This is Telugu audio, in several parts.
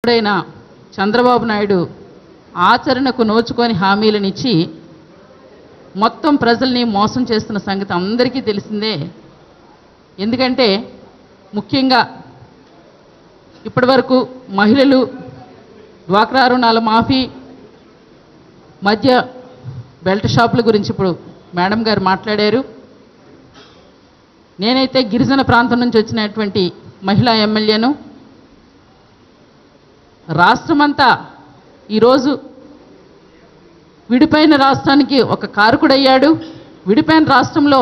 ఎప్పుడైనా చంద్రబాబు నాయుడు ఆచరణకు నోచుకొని హామీలనిచ్చి మొత్తం ప్రజల్ని మోసం చేస్తున్న సంగతి అందరికీ తెలిసిందే. ఎందుకంటే ముఖ్యంగా ఇప్పటివరకు మహిళలు డ్వాక్రా రుణాల మాఫీ, మధ్య బెల్ట్ షాపుల గురించి ఇప్పుడు మేడం గారు మాట్లాడారు. నేనైతే గిరిజన ప్రాంతం నుంచి వచ్చినటువంటి మహిళా ఎమ్మెల్యేను. రాష్ట్రమంతా ఈరోజు విడిపోయిన రాష్ట్రానికి ఒక కారకుడయ్యాడు. విడిపోయిన రాష్ట్రంలో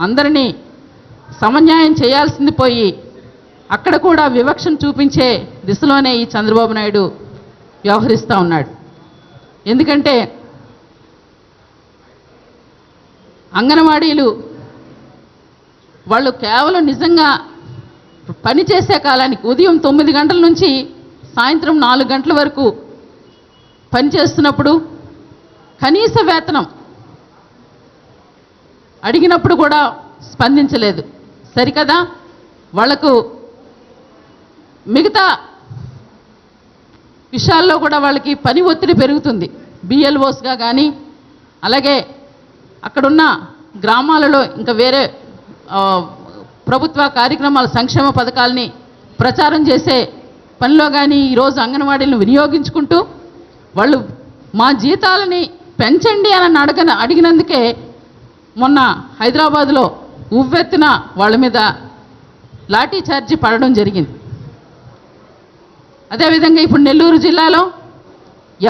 అందరినీ సమన్యాయం చేయాల్సింది పోయి అక్కడ కూడా వివక్షను చూపించే దిశలోనే ఈ చంద్రబాబు నాయుడు వ్యవహరిస్తూ ఉన్నాడు. ఎందుకంటే అంగన్వాడీలు వాళ్ళు కేవలం నిజంగా పనిచేసే కాలానికి ఉదయం 9 గంటల నుంచి సాయంత్రం 4 గంటల వరకు పనిచేస్తున్నప్పుడు కనీస వేతనం అడిగినప్పుడు కూడా స్పందించలేదు. సరికదా వాళ్లకు మిగతా విషయాల్లో కూడా వాళ్ళకి పని ఒత్తిడి పెరుగుతుంది. బిఎల్ఓస్గా కానీ అలాగే అక్కడున్న గ్రామాలలో ఇంకా వేరే ప్రభుత్వ కార్యక్రమాల సంక్షేమ పథకాలని ప్రచారం చేసే పనిలో కానీ ఈరోజు అంగన్వాడీలను వినియోగించుకుంటూ వాళ్ళు మా జీతాలని పెంచండి అని అడిగినందుకే మొన్న హైదరాబాద్లో ఉవ్వెత్తున వాళ్ళ మీద లాఠీ చార్జీ పడడం జరిగింది. అదేవిధంగా ఇప్పుడు నెల్లూరు జిల్లాలో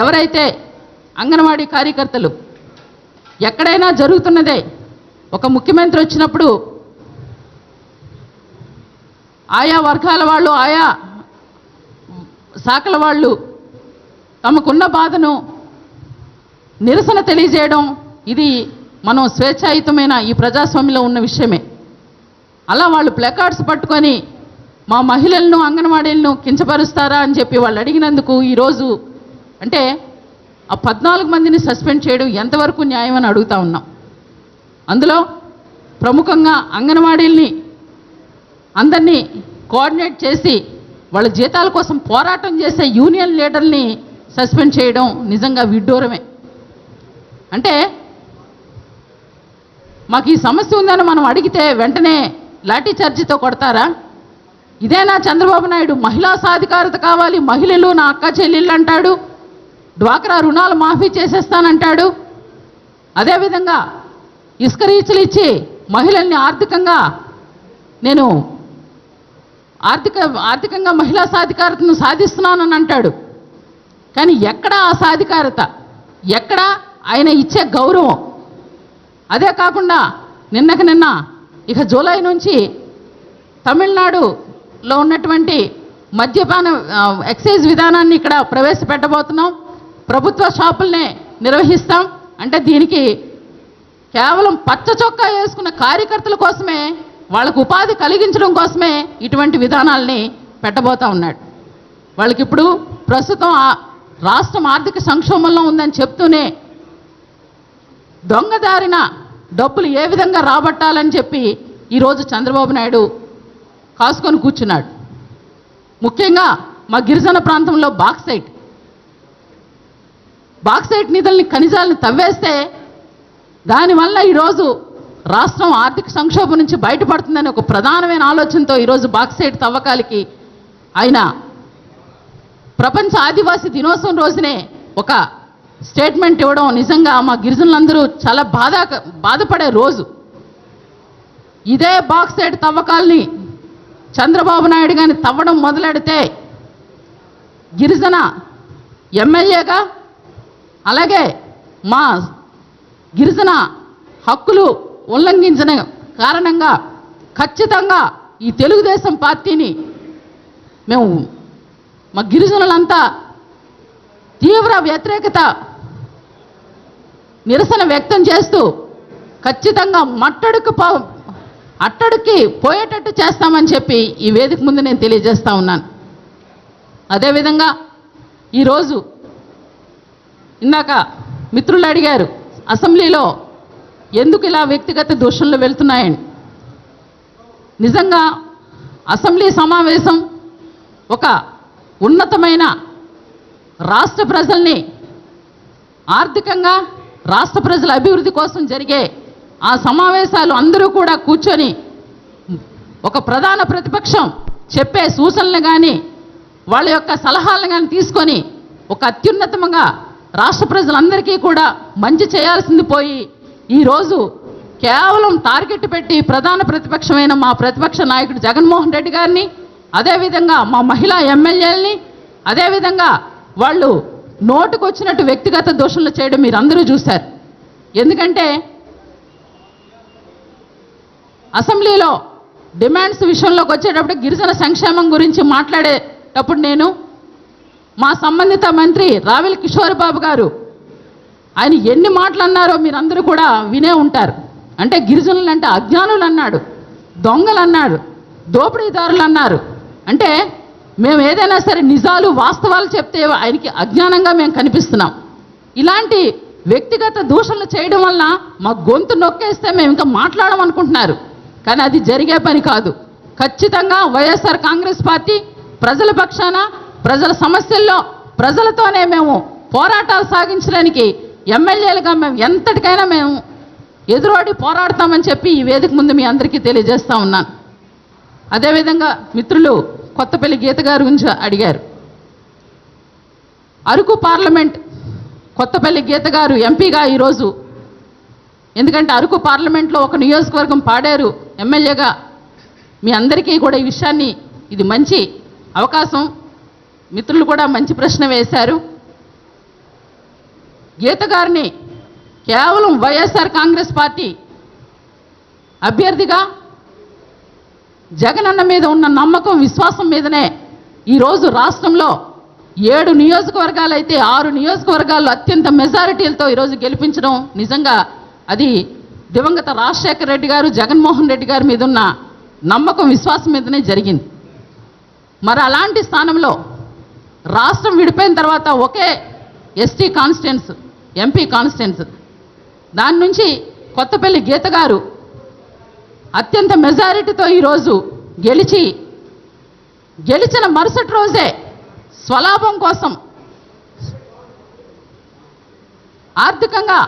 ఎవరైతే అంగన్వాడీ కార్యకర్తలు ఎక్కడైనా జరుగుతున్నదే ఒక ముఖ్యమంత్రి వచ్చినప్పుడు ఆయా వర్గాల వాళ్ళు ఆయా శాఖల వాళ్ళు తమకున్న బాధను నిరసన తెలియజేయడం ఇది మనం స్వేచ్ఛాయుతమైన ఈ ప్రజాస్వామ్యంలో ఉన్న విషయమే. అలా వాళ్ళు ప్లకార్డ్స్ పట్టుకొని మా మహిళలను అంగన్వాడీలను కించపరుస్తారా అని చెప్పి వాళ్ళు అడిగినందుకు ఈరోజు అంటే ఆ 14 మందిని సస్పెండ్ చేయడం ఎంతవరకు న్యాయం అని అడుగుతా ఉన్నాం. అందులో ప్రముఖంగా అంగన్వాడీల్ని అందరినీ కోఆర్డినేట్ చేసి వాళ్ళ జీతాల కోసం పోరాటం చేసే యూనియన్ లీడర్ని సస్పెండ్ చేయడం నిజంగా విడ్డూరమే. అంటే మాకు ఈ సమస్య ఉందని మనం అడిగితే వెంటనే లాఠీ చార్జీతో కొడతారా? ఇదేనా చంద్రబాబు నాయుడు మహిళా సాధికారత కావాలి, మహిళలు నా అక్క చెల్లెళ్ళు అంటాడు, డ్వాక్రా రుణాలు మాఫీ చేసేస్తానంటాడు. అదేవిధంగా ఇసుక రీచ్లు ఇచ్చి మహిళల్ని నేను ఆర్థికంగా మహిళా సాధికారతను సాధిస్తున్నానని అంటాడు. కానీ ఎక్కడా ఆ సాధికారత, ఎక్కడా ఆయన ఇచ్చే గౌరవం? అదే కాకుండా నిన్న ఇక జూలై నుంచి తమిళనాడులో ఉన్నటువంటి మద్యపాన ఎక్సైజ్ విధానాన్ని ఇక్కడ ప్రవేశపెట్టబోతున్నాం. ప్రభుత్వ షాపుల్నే నిర్వహిస్తాం. అంటే దీనికి కేవలం పచ్చ చొక్కా వేసుకున్న కార్యకర్తల కోసమే, వాళ్ళకు ఉపాధి కలిగించడం కోసమే ఇటువంటి విధానాలని పెట్టబోతా ఉన్నాడు. వాళ్ళకి ఇప్పుడు ప్రస్తుతం రాష్ట్రం ఆర్థిక సంక్షోభంలో ఉందని చెప్తూనే దొంగదారిన డబ్బులు ఏ విధంగా రాబట్టాలని చెప్పి ఈరోజు చంద్రబాబు నాయుడు కాసుకొని కూర్చున్నాడు. ముఖ్యంగా మా గిరిజన ప్రాంతంలో బాక్సైట్ నిధుల్ని ఖనిజాలను తవ్వేస్తే దానివల్ల ఈరోజు రాష్ట్రం ఆర్థిక సంక్షోభం నుంచి బయటపడుతుందని ఒక ప్రధానమైన ఆలోచనతో ఈరోజు బాక్సైట్ తవ్వకాలకి ఆయన ప్రపంచ ఆదివాసీ దినోత్సవం రోజునే ఒక స్టేట్మెంట్ ఇవ్వడం నిజంగా మా గిరిజనులందరూ చాలా బాధపడే రోజు. ఇదే బాక్సైట్ తవ్వకాల్ని చంద్రబాబు నాయుడు గారిని తవ్వడం మొదలెడితే గిరిజన ఎమ్మెల్యేగా అలాగే మా గిరిజన హక్కులు ఉల్లంఘించిన కారణంగా ఖచ్చితంగా ఈ తెలుగుదేశం పార్టీని మేము మా గిరిజనులంతా తీవ్ర వ్యతిరేకత నిరసన వ్యక్తం చేస్తూ ఖచ్చితంగా అట్టడికి పోయేటట్టు చేస్తామని చెప్పి ఈ వేదిక ముందు నేను తెలియజేస్తా ఉన్నాను. అదేవిధంగా ఈరోజు ఇందాక మిత్రులు అడిగారు అసెంబ్లీలో ఎందుకు ఇలా వ్యక్తిగత దూషణలు వెళ్తున్నాయని. నిజంగా అసెంబ్లీ సమావేశం ఒక ఉన్నతమైన రాష్ట్ర ప్రజల్ని ఆర్థికంగా రాష్ట్ర ప్రజల అభివృద్ధి కోసం జరిగే ఆ సమావేశాలు అందరూ కూడా కూర్చొని ఒక ప్రధాన ప్రతిపక్షం చెప్పే సూచనలు కానీ వాళ్ళ యొక్క సలహాలను కానీ తీసుకొని ఒక అత్యున్నతంగా రాష్ట్ర ప్రజలందరికీ కూడా మంచి చేయాల్సింది పోయి ఈరోజు కేవలం టార్గెట్ పెట్టి ప్రధాన ప్రతిపక్షమైన మా ప్రతిపక్ష నాయకుడు జగన్మోహన్ రెడ్డి గారిని, అదేవిధంగా మా మహిళా ఎమ్మెల్యేలని, అదేవిధంగా వాళ్ళు నోటుకు వచ్చినట్టు వ్యక్తిగత దోషణలు చేయడం మీరు అందరూ చూశారు. ఎందుకంటే అసెంబ్లీలో డిమాండ్స్ విషయంలోకి వచ్చేటప్పుడు గిరిజన సంక్షేమం గురించి మాట్లాడేటప్పుడు నేను మా సంబంధిత మంత్రి రావెల కిషోర్ బాబు గారు ఆయన ఎన్ని మాటలు అన్నారో మీరందరూ కూడా వినే ఉంటారు. అంటే గిరిజనులు అంటే అజ్ఞానులు అన్నాడు, దొంగలు అన్నాడు, దోపిడీదారులు అన్నారు. అంటే మేము ఏదైనా సరే నిజాలు వాస్తవాలు చెప్తే ఆయనకి అజ్ఞానంగా మేము కనిపిస్తున్నాం. ఇలాంటి వ్యక్తిగత దూషణలు చేయడం వల్ల మా గొంతు నొక్కేస్తే మేము ఇంకా మాట్లాడమనుకుంటున్నారు. కానీ అది జరిగే పని కాదు. ఖచ్చితంగా వైఎస్ఆర్ కాంగ్రెస్ పార్టీ ప్రజల పక్షాన, ప్రజల సమస్యల్లో ప్రజలతోనే మేము పోరాటాలు సాగించడానికి ఎమ్మెల్యేలుగా మేము ఎంతటికైనా మేము ఎదురోడి పోరాడతామని చెప్పి ఈ వేదిక ముందు మీ అందరికీ తెలియజేస్తా ఉన్నాను. అదేవిధంగా మిత్రులు కొత్తపల్లి గీత గారి గురించి అడిగారు. అరకు పార్లమెంట్ కొత్తపల్లి గీత గారు ఎంపీగా ఈరోజు, ఎందుకంటే అరకు పార్లమెంట్లో ఒక నియోజకవర్గం పాడారు ఎమ్మెల్యేగా, మీ అందరికీ కూడా ఈ విషయాన్ని, ఇది మంచి అవకాశం. మిత్రులు కూడా మంచి ప్రశ్న వేశారు. గీత గారిని కేవలం వైఎస్ఆర్ కాంగ్రెస్ పార్టీ అభ్యర్థిగా జగనన్న మీద ఉన్న నమ్మకం, విశ్వాసం మీదనే ఈరోజు రాష్ట్రంలో 7 నియోజకవర్గాలు అయితే 6 నియోజకవర్గాల్లో అత్యంత మెజారిటీలతో ఈరోజు గెలిపించడం నిజంగా అది దివంగత రాజశేఖర రెడ్డి గారు, జగన్మోహన్ రెడ్డి గారి మీద ఉన్న నమ్మకం, విశ్వాసం మీదనే జరిగింది. మరి అలాంటి స్థానంలో రాష్ట్రం విడిపోయిన తర్వాత ఒకే ఎస్టీ కాన్స్టిట్యున్స్, ఎంపీ కాన్స్టిట్యున్స్, దాని నుంచి కొత్తపల్లి గీత గారు అత్యంత మెజారిటీతో ఈరోజు గెలిచిన మరుసటి రోజే స్వలాభం కోసం ఆర్థికంగా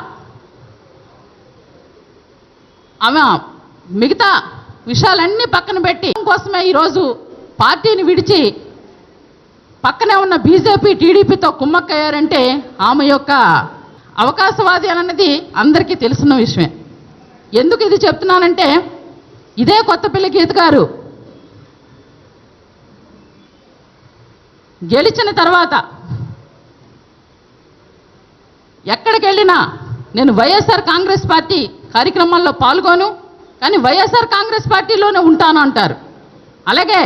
ఆమె మిగతా విషయాలన్నీ పక్కన పెట్టి కోసమే ఈరోజు పార్టీని విడిచి పక్కనే ఉన్న బీజేపీ, టీడీపీతో కుమ్మక్కయ్యారంటే ఆమె యొక్క అవకాశవాది అన్నది అందరికీ తెలిసిన విషయమే. ఎందుకు ఇది చెప్తున్నానంటే, ఇదే కొత్తపల్లి గీత గారు గెలిచిన తర్వాత ఎక్కడికి వెళ్ళినా నేను వైఎస్ఆర్ కాంగ్రెస్ పార్టీ కార్యక్రమాల్లో పాల్గొను, కానీ వైఎస్ఆర్ కాంగ్రెస్ పార్టీలోనే ఉంటాను అంటారు. అలాగే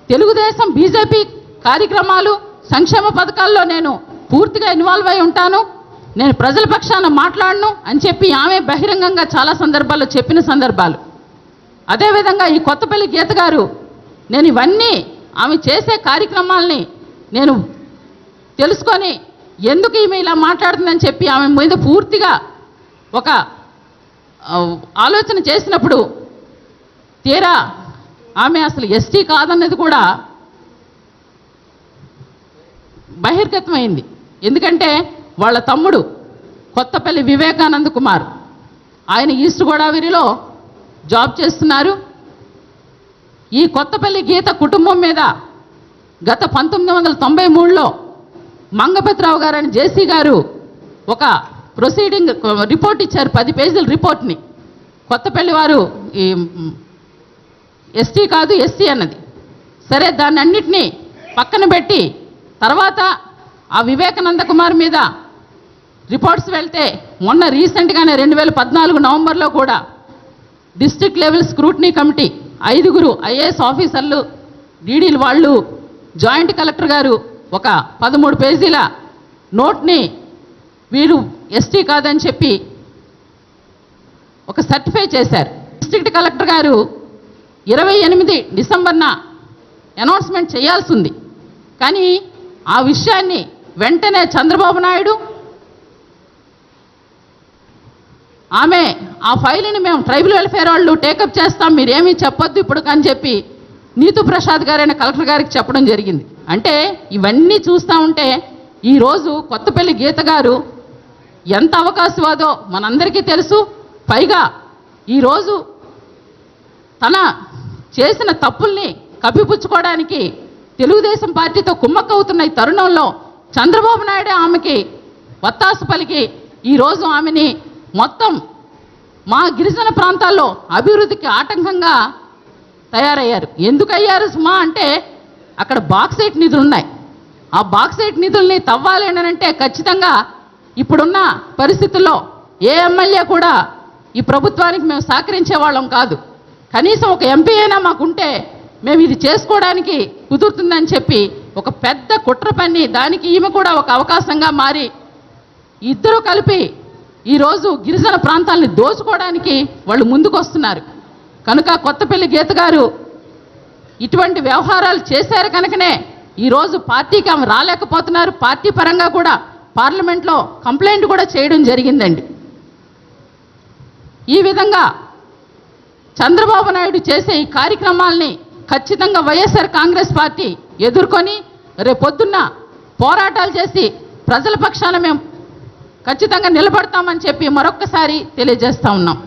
తెలుగుదేశం, బీజేపీ కార్యక్రమాలు, సంక్షేమ పథకాల్లో నేను పూర్తిగా ఇన్వాల్వ్ అయి ఉంటాను, నేను ప్రజల పక్షాన మాట్లాడను అని చెప్పి ఆమె బహిరంగంగా చాలా సందర్భాల్లో చెప్పిన సందర్భాలు. అదేవిధంగా ఈ కొత్తపల్లి గీత గారు, నేను ఇవన్నీ ఆమె చేసే కార్యక్రమాలని నేను తెలుసుకొని ఎందుకు ఈమె ఇలా మాట్లాడుతుందని చెప్పి ఆమె మీద పూర్తిగా ఒక ఆలోచన చేసినప్పుడు తీరా ఆమె అసలు ఎస్టీ కాదన్నది కూడా బహిర్గతమైంది. ఎందుకంటే వాళ్ళ తమ్ముడు కొత్తపల్లి వివేకానంద కుమార్, ఆయన ఈస్ట్ గోదావరిలో జాబ్ చేస్తున్నారు. ఈ కొత్తపల్లి గీత కుటుంబం మీద గత 1993లో మంగపతిరావు గారని జేసీ గారు ఒక ప్రొసీడింగ్ రిపోర్ట్ ఇచ్చారు, 10 పేజీల రిపోర్ట్ని. కొత్తపల్లి వారు ఈ ఎస్టీ కాదు, ఎస్సీ అన్నది. సరే, దాన్ని అన్నిటినీ పక్కన పెట్టి తర్వాత ఆ వివేకానంద కుమార్ మీద రిపోర్ట్స్ వెళ్తే మొన్న రీసెంట్గానే 2014 నవంబర్లో కూడా district level scrutiny committee 5 IAS ఆఫీసర్లు, డీడీలు వాళ్ళు, జాయింట్ కలెక్టర్ గారు ఒక 13 పేజీల నోట్ని వీరు ఎస్టీ కాదని చెప్పి ఒక సర్టిఫై చేశారు. డిస్ట్రిక్ట్ కలెక్టర్ గారు 28 డిసెంబర్న అనౌన్స్మెంట్ చేయాల్సి ఉంది. కానీ ఆ విషయాన్ని వెంటనే చంద్రబాబు నాయుడు ఆమె ఆ ఫైల్ని మేము ట్రైబల్ వెల్ఫేర్ వాళ్ళు టేకప్ చేస్తాం, మీరేమీ చెప్పొద్దు ఇప్పుడు అని చెప్పి నీతు ప్రసాద్ గారైన కలెక్టర్ గారికి చెప్పడం జరిగింది. అంటే ఇవన్నీ చూస్తూ ఉంటే ఈరోజు కొత్తపల్లి గీత గారు ఎంత అవకాశవాదో మనందరికీ తెలుసు. పైగా ఈరోజు తన చేసిన తప్పుల్ని కప్పిపుచ్చుకోవడానికి తెలుగుదేశం పార్టీతో కుమ్మక్కవుతున్న ఈ తరుణంలో చంద్రబాబు నాయుడు ఆమెకి వత్తాసు పలికి ఈరోజు ఆమెని మొత్తం మా గిరిజన ప్రాంతాల్లో అభివృద్ధికి ఆటంకంగా తయారయ్యారు. ఎందుకు అయ్యారు సుమా అంటే అక్కడ బాక్సైట్ నిధులు ఉన్నాయి. ఆ బాక్సైట్ నిధుల్ని తవ్వాలి అని అంటే ఖచ్చితంగా ఇప్పుడున్న పరిస్థితుల్లో ఏ ఎమ్మెల్యే కూడా ఈ ప్రభుత్వానికి మేము సహకరించే వాళ్ళం కాదు. కనీసం ఒక ఎంపీ అయినా మాకుంటే మేము ఇది చేసుకోవడానికి కుదురుతుందని చెప్పి ఒక పెద్ద కుట్ర పన్ని దానికి ఈమె కూడా ఒక అవకాశంగా మారి ఇద్దరూ కలిపి ఈరోజు గిరిజన ప్రాంతాలని దోచుకోవడానికి వాళ్ళు ముందుకు వస్తున్నారు. కనుక కొత్తపల్లి గీత గారు ఇటువంటి వ్యవహారాలు చేశారు కనుకనే ఈరోజు పార్టీకి ఆమె రాలేకపోతున్నారు. పార్టీ పరంగా కూడా పార్లమెంట్లో కంప్లైంట్ కూడా చేయడం జరిగిందండి. ఈ విధంగా చంద్రబాబు నాయుడు చేసే ఈ కార్యక్రమాల్ని ఖచ్చితంగా వైఎస్ఆర్ కాంగ్రెస్ పార్టీ ఎదుర్కొని రేపొద్దున్న పోరాటాలు చేసి ప్రజల పక్షాన మేము ఖచ్చితంగా నిలబడతామని చెప్పి మరొక్కసారి తెలియజేస్తా ఉన్నాం.